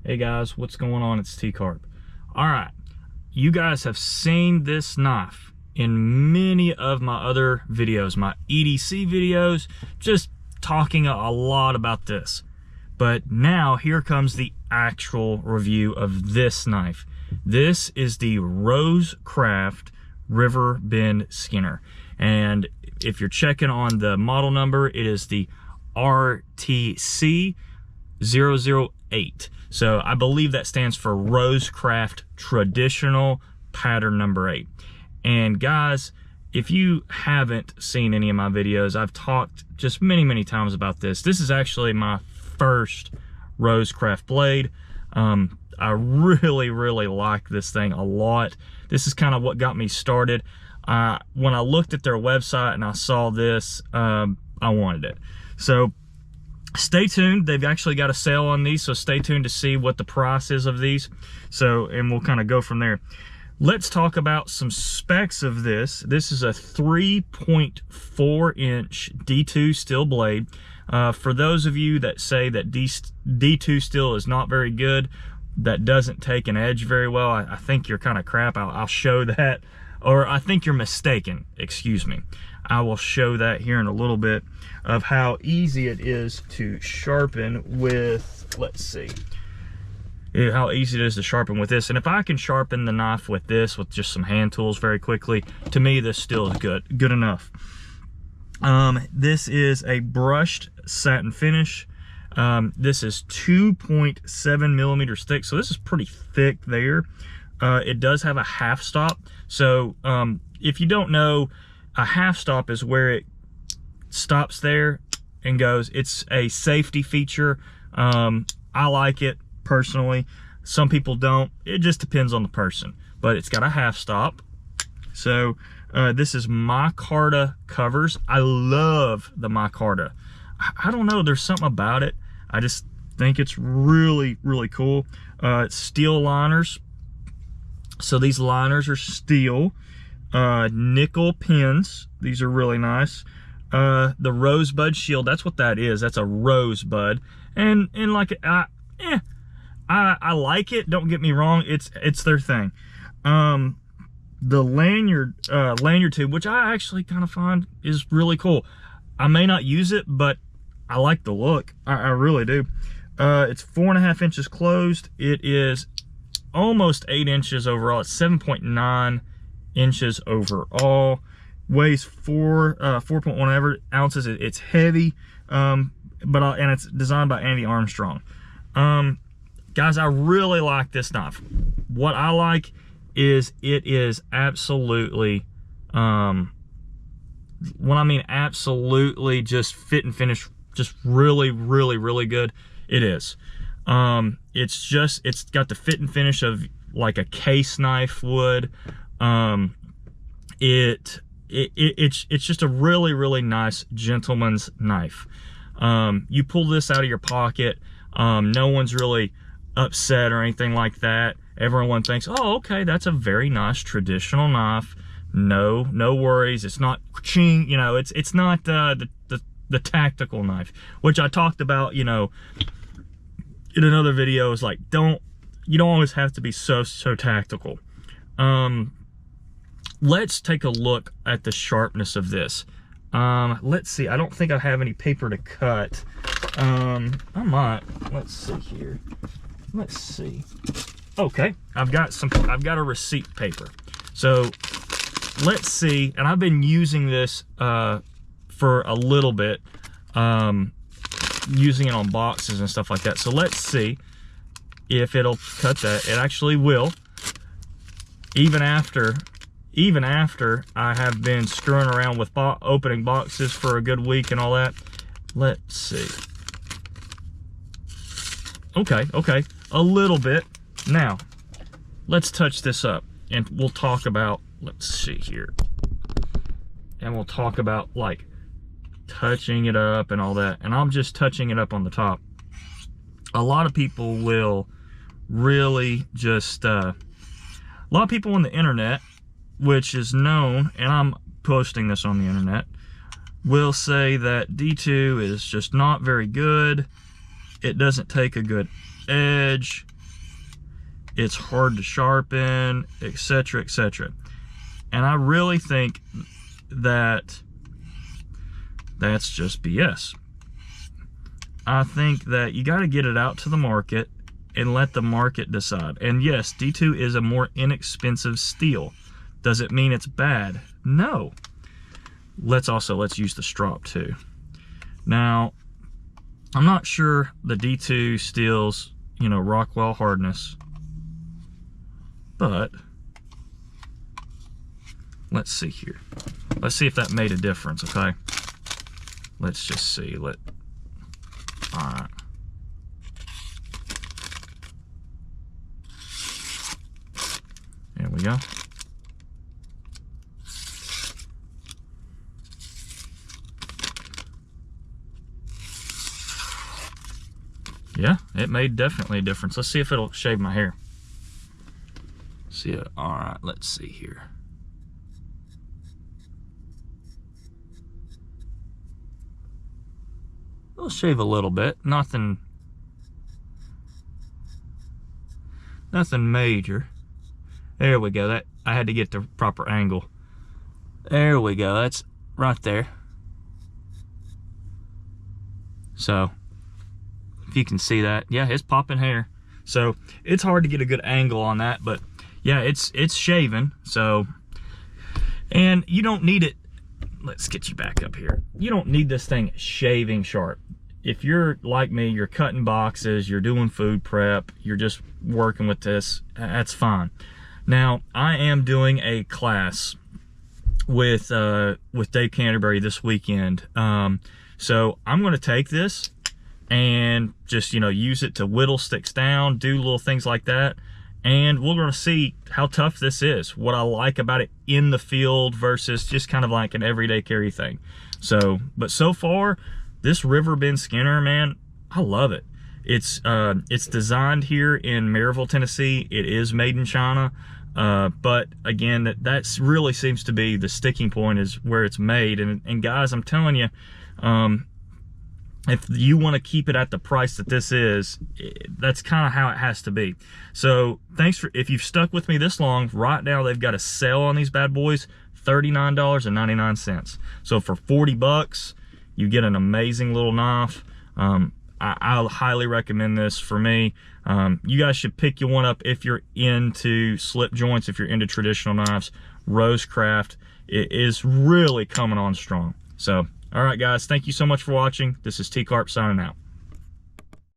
Hey guys, what's going on? It's T-Carp. Alright, you guys have seen this knife in many of my other videos, my EDC videos, just talking a lot about this. But now here comes the actual review of this knife. This is the Rosecraft River Bend Skinner. And if you're checking on the model number, it is the RTC 008. So I believe that stands for Rosecraft Traditional Pattern number 8. And guys, if you haven't seen any of my videos, I've talked just many times about this. This is actually my first Rosecraft blade. I really like this thing a lot. This is kind of what got me started. When I looked at their website and I saw this, I wanted it. So stay tuned. They've actually got a sale on these, so stay tuned to see what the price is of these. So, and we'll kind of go from there. Let's talk about some specs of this. This is a 3.4 inch D2 steel blade. For those of you that say that D2 steel is not very good, that doesn't take an edge very well, I think you're kind of crap. I'll show that, or I think you're mistaken, excuse me. I will show that here in a little bit of how easy it is to sharpen with, let's see, how easy it is to sharpen with this. And if I can sharpen the knife with this, with just some hand tools very quickly, to me this still is good enough. This is a brushed satin finish. This is 2.7 millimeters thick, so this is pretty thick there. It does have a half stop. So if you don't know, a half stop is where it stops there and goes. It's a safety feature. I like it personally. Some people don't. It just depends on the person. But it's got a half stop. So this is micarta covers. I love the micarta. I don't know, there's something about it. I just think it's really cool. It's steel liners. So these liners are steel. Nickel pins. These are really nice. The rosebud shield, that's what that is. That's a rosebud. And like I like it, don't get me wrong, it's their thing. The lanyard tube, which I actually kind of find is really cool. I may not use it, but I like the look. I really do. It's 4.5 inches closed. It is almost 8 inches overall. It's 7.9 inches overall. Weighs 4.1 ounces. It's heavy, and it's designed by Andy Armstrong. Guys, I really like this knife. What I like is it is absolutely, when I mean absolutely just fit and finish, just really good, it is. It's got the fit and finish of like a case knife would. It's just a really nice gentleman's knife. You pull this out of your pocket, no one's really upset or anything like that. Everyone thinks, oh, okay, that's a very nice traditional knife. No worries. It's not ching, you know, it's not the tactical knife, which I talked about, you know, in another video. Is like, you don't always have to be so tactical. Let's take a look at the sharpness of this. Let's see. I don't think I have any paper to cut. I might. Let's see here. Let's see. Okay, I've got a receipt paper. So let's see. And I've been using this for a little bit, using it on boxes and stuff like that. So let's see if it'll cut that. It actually will. Even after I have been screwing around with opening boxes for a good week and all that. Let's see. Okay, a little bit. Now, let's touch this up and we'll talk about, let's see here. And we'll talk about like touching it up and all that. And I'm just touching it up on the top. A lot of people will really just, a lot of people on the internet, which is known, and I'm posting this on the internet, will say that D2 is just not very good. It doesn't take a good edge. it's hard to sharpen, etc., etc. And I really think that that's just BS. I think that you got to get it out to the market and let the market decide. And yes, D2 is a more inexpensive steel. Does it mean it's bad? No. Let's use the strop too. Now, I'm not sure the D2 steel's, you know, Rockwell hardness, but let's see here. Let's see if that made a difference, okay? Let's just see. All right. There we go. Yeah, it made definitely a difference. Let's see if it'll shave my hair. See it. All right, let's see here. It'll shave a little bit. Nothing major. There we go. That I had to get the proper angle. There we go. That's right there. So if you can see that, yeah, it's popping hair. So it's hard to get a good angle on that, but yeah, it's shaving. So, and you don't need it. Let's get you back up here. You don't need this thing shaving sharp. If you're like me, you're cutting boxes, you're doing food prep, you're just working with this, that's fine. Now, I am doing a class with Dave Canterbury this weekend. So I'm going to take this and just, you know, use it to whittle sticks down, do little things like that. And we're going to see how tough this is, what I like about it in the field versus just kind of like an everyday carry thing. So, but so far, this River Bend Skinner, man, I love it. It's designed here in Maryville, Tennessee. It is made in China. But again, that's really seems to be the sticking point, is where it's made. And guys, I'm telling you, if you want to keep it at the price that this is, that's kind of how it has to be. So thanks for, if you've stuck with me this long, right now they've got a sale on these bad boys, $39.99. So for 40 bucks, you get an amazing little knife. I highly recommend this for me. You guys should pick you one up if you're into slip joints, if you're into traditional knives. Rosecraft, it is really coming on strong. So, all right, guys, thank you so much for watching. This is T-Carp signing out.